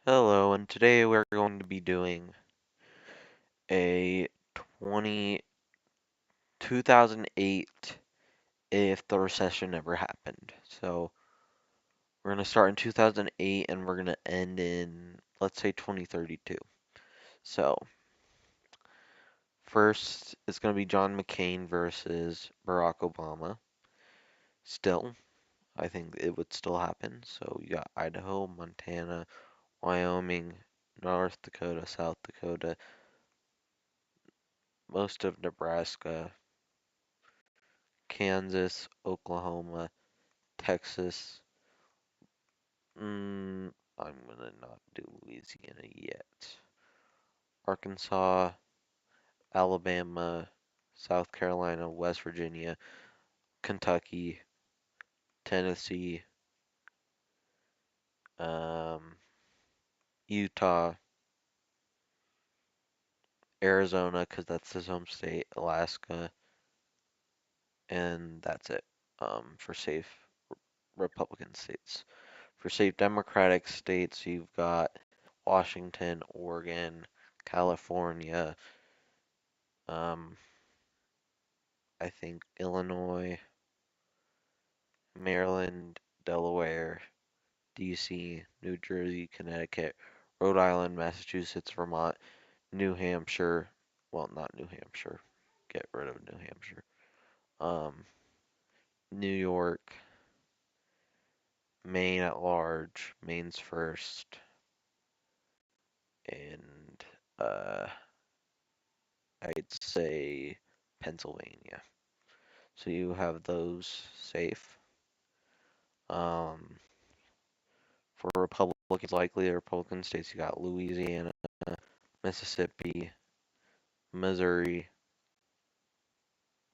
Hello, and today we're going to be doing a 20 2008 if the recession ever happened. So we're going to start in 2008 and we're going to end in, let's say, 2032. So first, it's going to be John McCain versus Barack Obama. Still, I think it would still happen. So you got Idaho, Montana, Wyoming, North Dakota, South Dakota, most of Nebraska, Kansas, Oklahoma, Texas. I'm gonna not do Louisiana yet. Arkansas, Alabama, South Carolina, West Virginia, Kentucky, Tennessee, um, Utah, Arizona, because that's his home state, Alaska, and that's it for safe Republican states. For safe Democratic states, you've got Washington, Oregon, California, um, I think Illinois, Maryland, Delaware, DC, New Jersey, Connecticut, Rhode Island, Massachusetts, Vermont, New Hampshire. Well, not New Hampshire. Get rid of New Hampshire. Um, New York, Maine at large, Maine's first, and I'd say Pennsylvania. So you have those safe. Um, for Republicans, likely the Republican states, you got Louisiana, Mississippi, Missouri.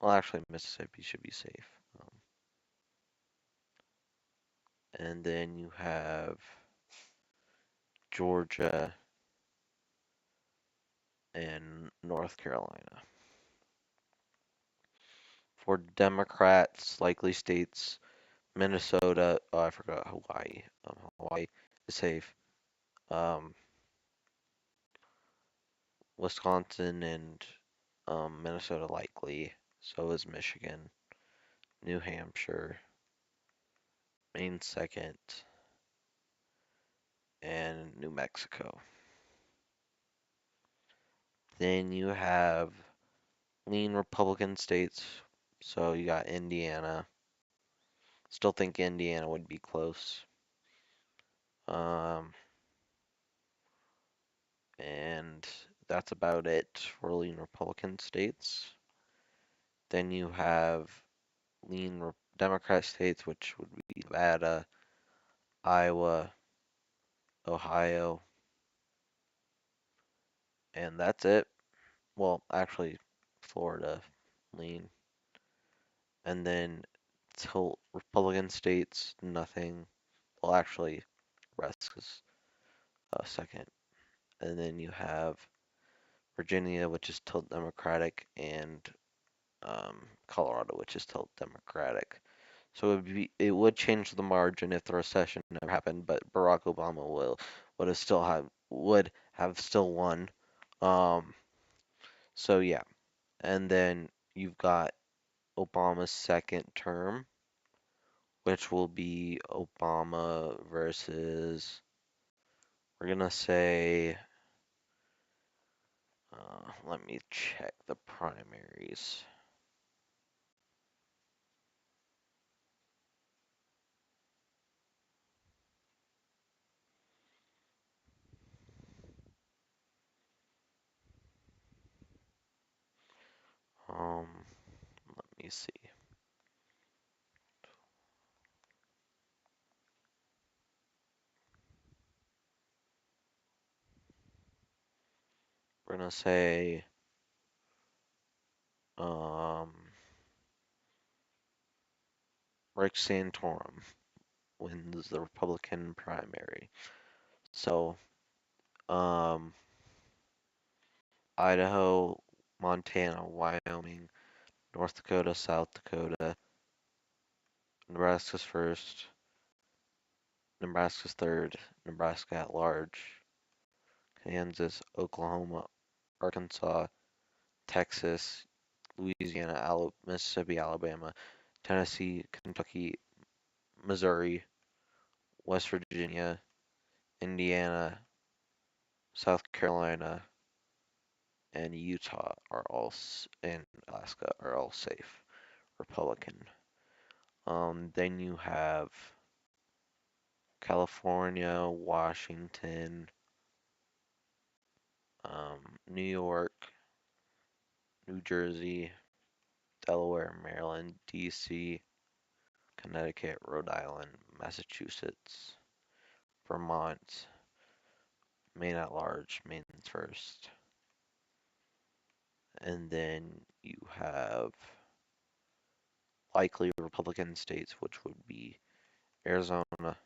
Well, actually, Mississippi should be safe. And then you have Georgia and North Carolina. For Democrats, likely states, Minnesota. Oh, I forgot Hawaii. Hawaii is safe. Um, Wisconsin and Minnesota likely. So is Michigan, New Hampshire, Maine second, and New Mexico. Then you have lean Republican states. So you got Indiana. Still think Indiana would be close. Um, and that's about it for lean Republican states. Then you have lean Democrat states, which would be Nevada, Iowa, Ohio, and that's it. Well, actually, Florida, lean. And then till Republican states, nothing. Well, actually, rest is second. And then you have Virginia, which is still Democratic, and Colorado, which is still Democratic. So it would change the margin if the recession never happened, but Barack Obama would have still won. Um, so yeah, and then you've got Obama's second term, which will be Obama versus, we're gonna say, let me check the primaries. Let me see. We're gonna say, um, Rick Santorum wins the Republican primary. So, um, Idaho, Montana, Wyoming, North Dakota, South Dakota, Nebraska's first, Nebraska's third, Nebraska at large, Kansas, Oklahoma, Arkansas, Texas, Louisiana, Mississippi, Alabama, Tennessee, Kentucky, Missouri, West Virginia, Indiana, South Carolina, and Utah and Alaska are all safe Republican. Then you have California, Washington, New York, New Jersey, Delaware, Maryland, D.C., Connecticut, Rhode Island, Massachusetts, Vermont, Maine at large, Maine's first. And then you have likely Republican states, which would be Arizona,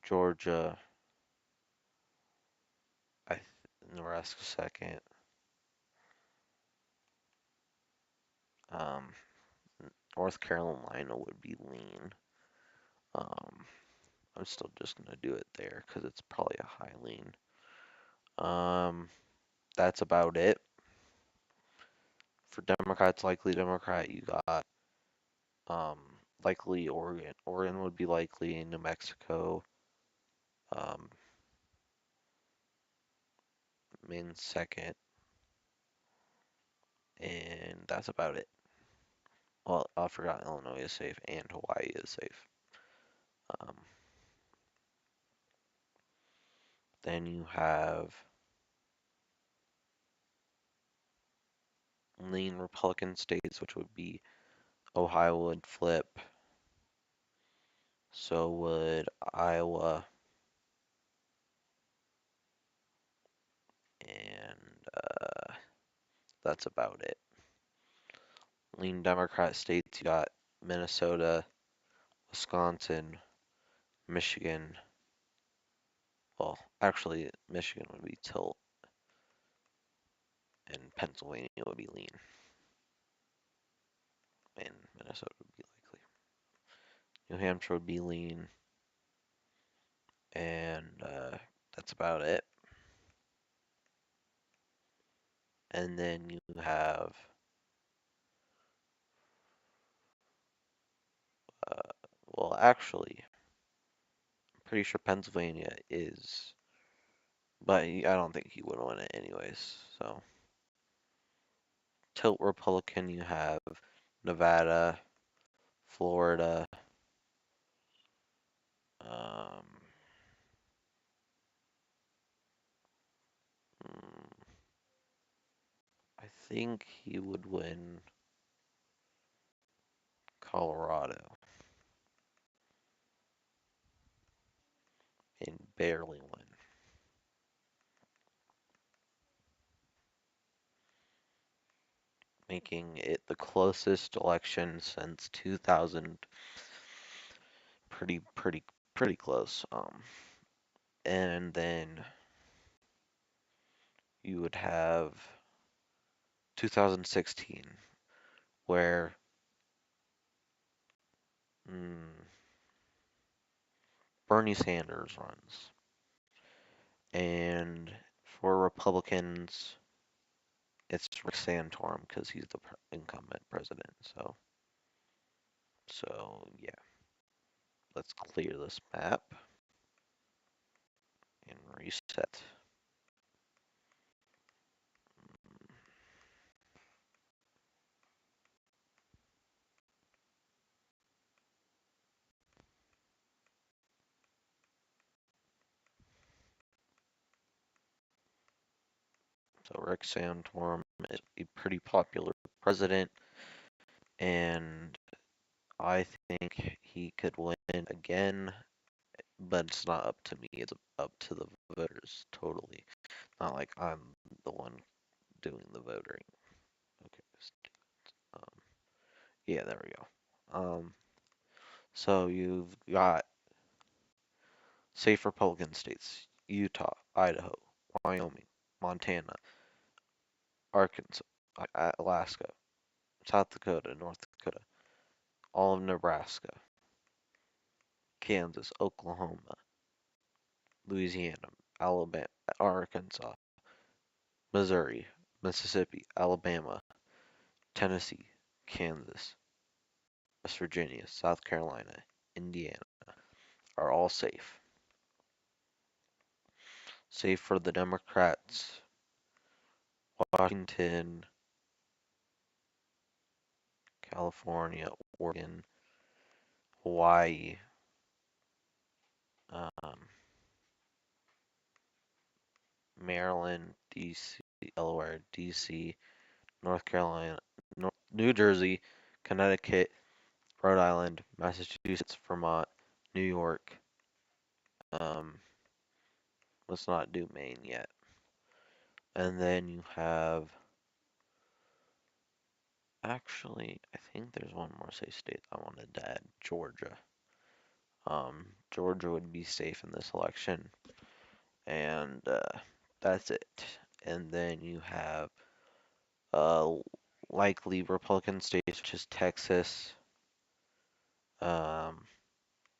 Georgia, Nebraska second, um, North Carolina would be lean. Um, I'm still just gonna do it there because it's probably a high lean. Um, that's about it. For Democrats, likely Democrat, you got um, likely Oregon. Oregon would be likely. New Mexico, um, Maine second, and that's about it. Well, I forgot Illinois is safe and Hawaii is safe. Um, then you have lean Republican states, which would be Ohio would flip, so would Iowa, and that's about it. Lean Democrat states, you got Minnesota, Wisconsin, Michigan. Well, actually, Michigan would be tilt, and Pennsylvania would be lean, and Minnesota would be likely. New Hampshire would be lean, and that's about it. And then you have, uh, well, actually, I'm pretty sure Pennsylvania is, but I don't think he would win it anyways. So, tilt Republican, you have Nevada, Florida, um, mm, I think he would win Colorado and barely win, making it the closest election since 2000. Pretty close. And then you would have 2016, where mm, Bernie Sanders runs, and for Republicans, it's Rick Santorum because he's the incumbent president. So yeah, let's clear this map and reset. So Rick Santorum is a pretty popular president, and I think he could win again, but it's not up to me. It's up to the voters totally. Not like I'm the one doing the voting. Okay, yeah, there we go. So you've got safe Republican states: Utah, Idaho, Wyoming, Montana, Arkansas, Alaska, South Dakota, North Dakota, all of Nebraska, Kansas, Oklahoma, Louisiana, Alabama, Arkansas, Missouri, Mississippi, Alabama, Tennessee, Kansas, West Virginia, South Carolina, Indiana are all safe. Safe for the Democrats, Washington, California, Oregon, Hawaii, um, Maryland, D.C., Delaware, D.C., North Carolina, New Jersey, Connecticut, Rhode Island, Massachusetts, Vermont, New York. Um, let's not do Maine yet. And then you have, actually, I think there's one more safe state I wanted to add, Georgia. Georgia would be safe in this election, and that's it. And then you have uh, likely Republican states, such as Texas, um,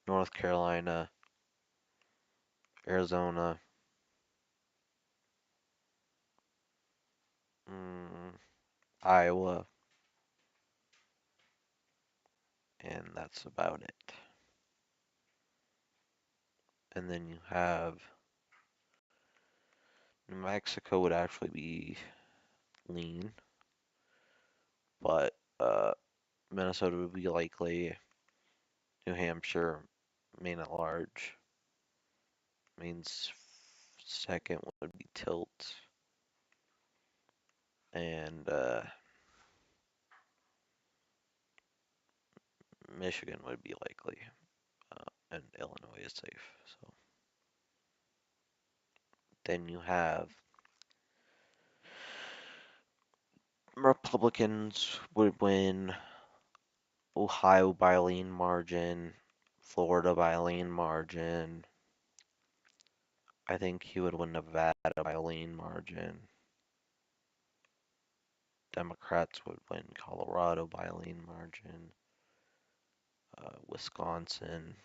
North Carolina, Arizona, mm, Iowa, and that's about it. And then you have New Mexico would actually be lean, but Minnesota would be likely. New Hampshire, Maine at large. Maine's second would be Tilt, and Michigan would be likely, and Illinois is safe. So then you have Republicans would win Ohio by a lean margin, Florida by a lean margin. I think he would win Nevada by a lean margin. Democrats would win Colorado by a lean margin. Wisconsin,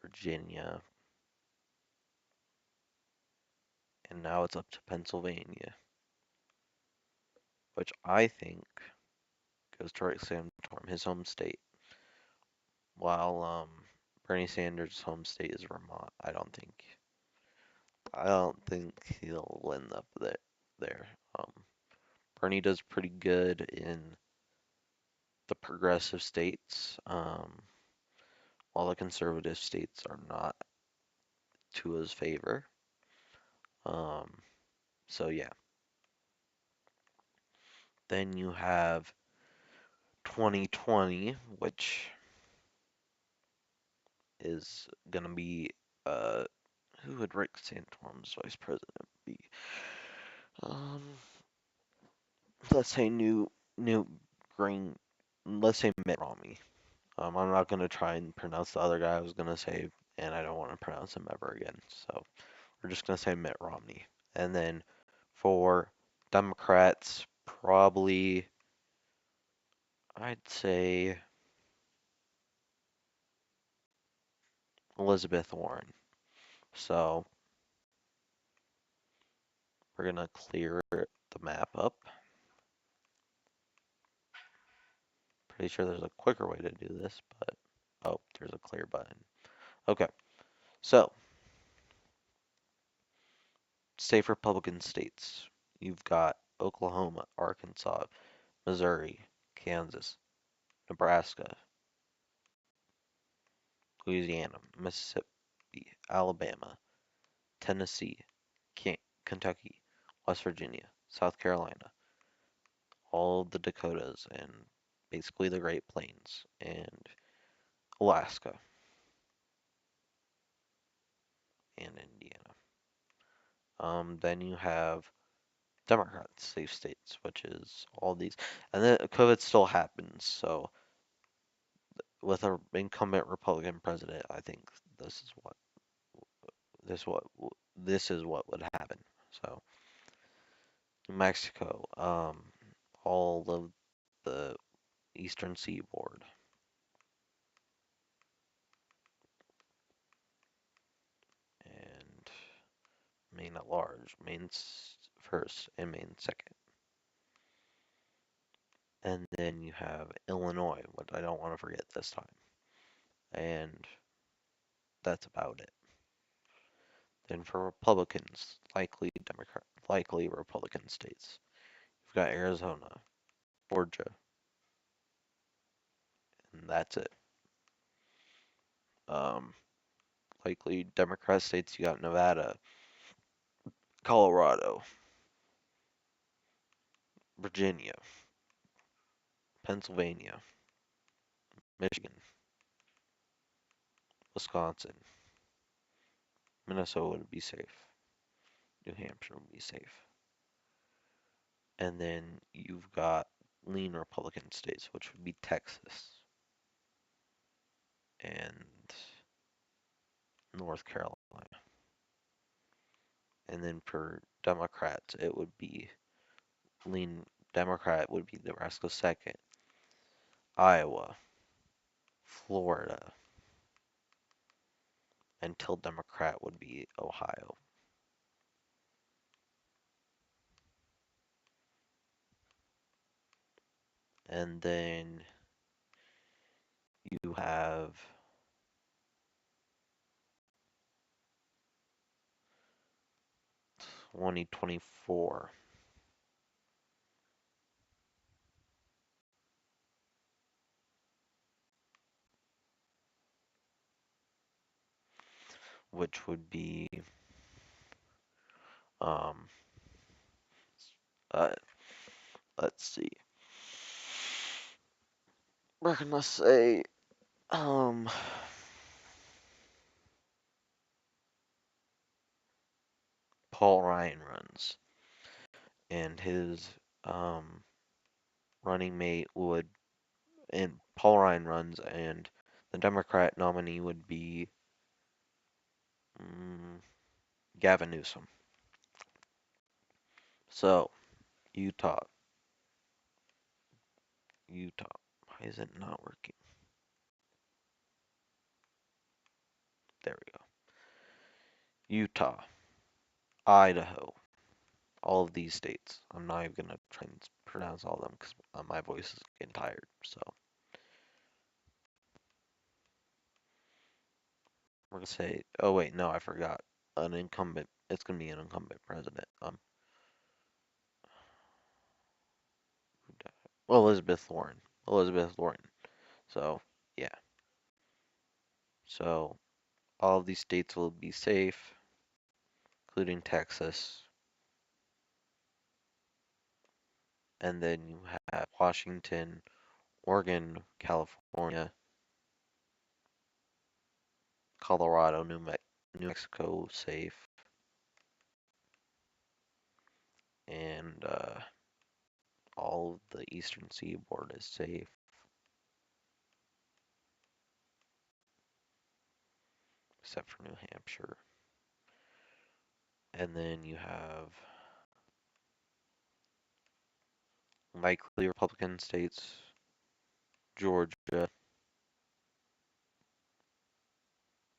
Virginia, and now it's up to Pennsylvania, which I think goes to Rick Santorum, his home state, while Bernie Sanders' home state is Vermont. I don't think he'll win up there. Um, Bernie does pretty good in the progressive states, while the conservative states are not to his favor. Um, so yeah. Then you have 2020, which is gonna be uh who would Rick Santorum's vice president be? Um, let's say new green. Let's say Mitt Romney. I'm not gonna try and pronounce the other guy I was gonna say, and I don't want to pronounce him ever again. So we're just gonna say Mitt Romney. And then for Democrats, probably I'd say Elizabeth Warren. So we're gonna clear the map up. Pretty sure there's a quicker way to do this, but oh, there's a clear button. Okay, so safe Republican states. You've got Oklahoma, Arkansas, Missouri, Kansas, Nebraska, Louisiana, Mississippi, Alabama, Tennessee, Kentucky, West Virginia, South Carolina, all of the Dakotas, and basically the Great Plains, and Alaska, and Indiana. Then you have Democrats, safe states, which is all these, and then COVID still happens. So with an incumbent Republican president, I think this is what this what this is what would happen. So New Mexico, all of the eastern seaboard, Maine at large. Maine's first and Maine second. And then you have Illinois, which I don't want to forget this time. And that's about it. Then for Republicans, likely Republican states, you've got Arizona, Georgia, and that's it. Um, Likely Democrat states, you got Nevada, Colorado, Virginia, Pennsylvania, Michigan, Wisconsin, Minnesota would be safe, New Hampshire would be safe. And then you've got lean Republican states, which would be Texas and North Carolina. And then for Democrats, it would be lean Democrat would be Nebraska second, Iowa, Florida, until Democrat would be Ohio. And then you have 2024, which would be um uh, let's see. We're gonna say Paul Ryan runs, and his um running mate would and Paul Ryan runs, and the Democrat nominee would be mm, Gavin Newsom. So Utah, Utah. Why is it not working? There we go. Utah, Idaho, all of these states. I'm not even gonna try and pronounce all of them because my voice is getting tired. So we're gonna say, oh wait, no, I forgot. An incumbent. It's gonna be an incumbent president. Well, Elizabeth Warren. Elizabeth Warren. So yeah. So all of these states will be safe, including Texas. And then you have Washington, Oregon, California, Colorado, New Mexico safe, and all of the eastern seaboard is safe, except for New Hampshire. And then you have likely Republican states, Georgia,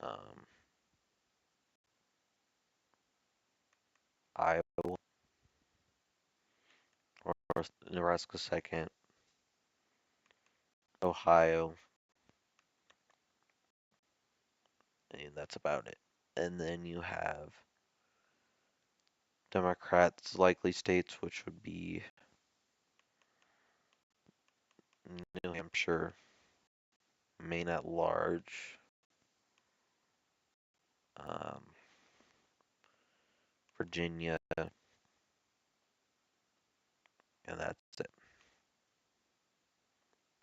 um, Iowa, or Nebraska second, Ohio, and that's about it. And then you have Democrats likely states, which would be New Hampshire, Maine at large, um, Virginia, and that's it.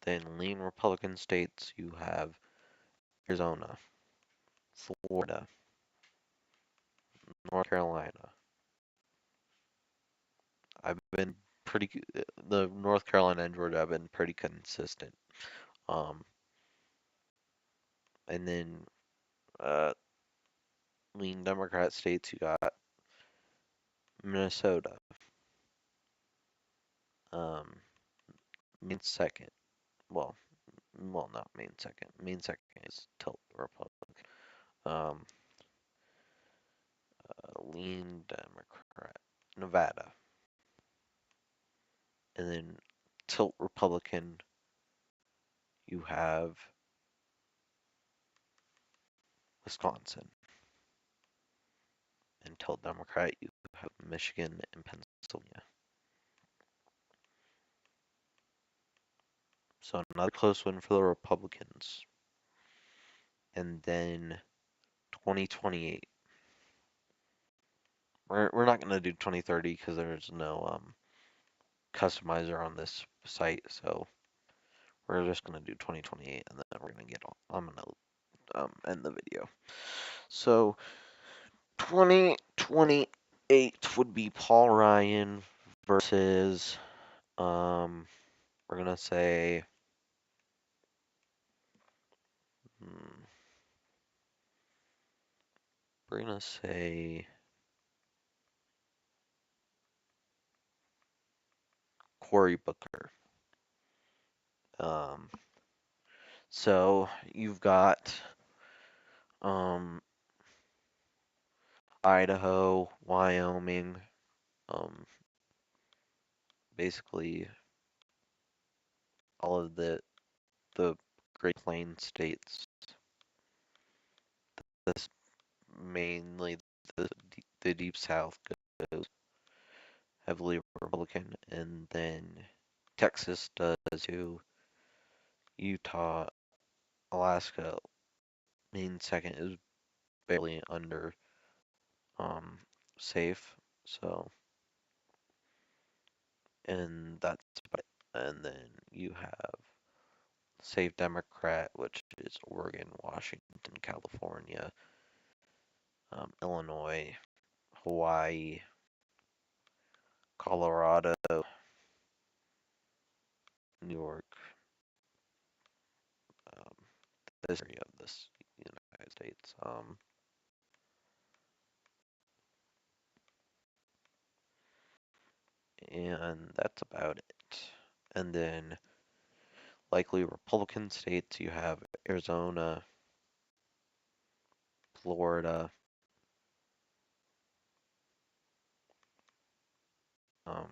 Then lean Republican states, you have Arizona, Florida, North Carolina. I've been the North Carolina and Georgia have been pretty consistent. Um, and then uh, lean Democrat states, you got Minnesota, um, Maine second. Well, not Maine second. Maine second is tilt Republican. Um, lean Democrat, Nevada, and then tilt Republican, you have Wisconsin, and tilt Democrat, you have Michigan and Pennsylvania. So another close one for the Republicans. And then 2028. We're not going to do 2030 because there's no customizer on this site, so we're just going to do 2028, and then we're going to get on. I'm going to end the video. So 2028 would be Paul Ryan versus we're going to say hmm, we're going to say Cory Booker. Um, so you've got um, Idaho, Wyoming, um, basically all of the Great Plains states. This mainly the Deep South goes heavily Republican, and then Texas does too. Utah, Alaska, Maine second is barely under um safe. So, and that's about it. And then you have safe Democrat, which is Oregon, Washington, California, Illinois, Hawaii, Colorado, New York, um, this area of this United States. And that's about it. And then likely Republican states, you have Arizona, Florida, um,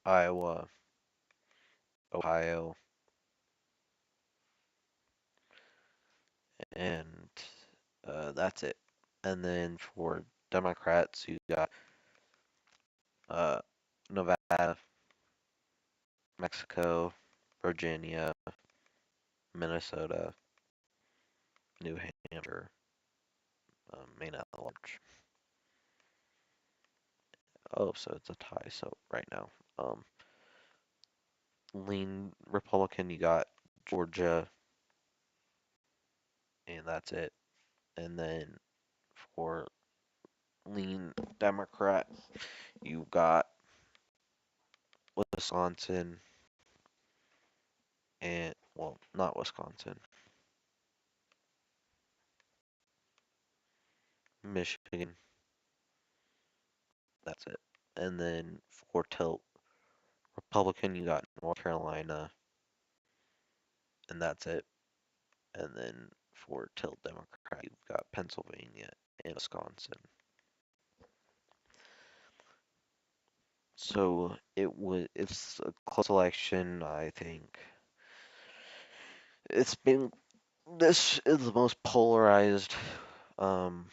Iowa, Ohio, and that's it. And then for Democrats, you got uh, Nevada, Mexico, Virginia, Minnesota, New Hampshire, Maine at large. Oh, so it's a tie. So right now, um, lean Republican, you got Georgia, and that's it. And then for lean Democrat, you got Wisconsin and, well, not Wisconsin, Michigan, that's it. And then for tilt Republican, you got North Carolina, and that's it. And then for tilt Democrat, you've got Pennsylvania and Wisconsin. So it's a close election, I think. It's been this is the most um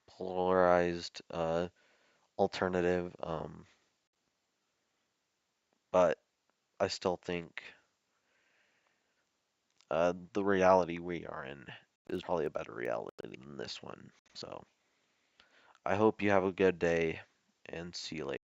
polarized alternative, but I still think the reality we are in is probably a better reality than this one. So I hope you have a good day and see you later.